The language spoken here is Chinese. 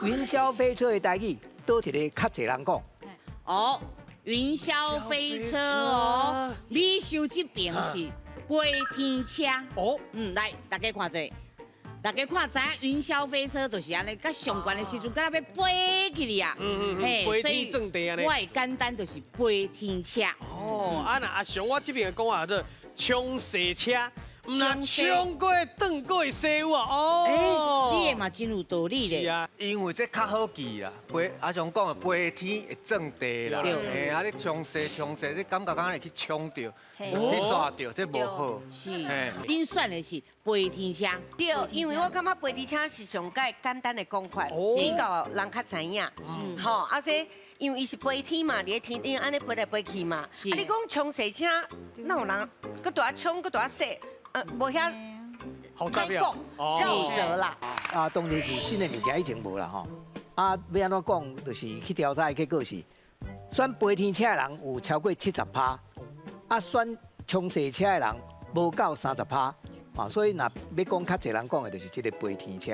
云霄飞车的台语，倒一个较侪人讲。哦，云霄飞车哦，你收这边是飞天车。哦，来，大家看者，大家看知影云霄飞车就是安尼，甲上悬的时阵，敢若要飞去哩啊。飞天正地安尼。我会简单就是飞天车。哦，啊那阿雄，我这边的讲话叫冲蛇车。唔啦，冲过转过西有啊！哦，你的嘛真有道理咧。是啊，因为这较好记啦，阿雄讲的飞天会正地啦，对啊你冲射，这感觉敢会去冲到，嘿去刷到，这无好。是嘿，恁选的是飞天车。对，因为我感觉飞机车是上介简单的讲法，比较人较知影。吼，啊说因为伊是飞天嘛，伫咧天顶安尼飞来飞去嘛。啊，你讲冲蛇车，哪有人搁大冲搁大说？无遐好杂讲绕舌啦。啊，当然是新的物件以前无啦吼。啊，要安怎讲，就是去调查的结果是，选飞天车的人有超过70%，啊，选冲蛇车的人无到30%。啊，所以若要讲较侪人讲的，就是这个飞天车。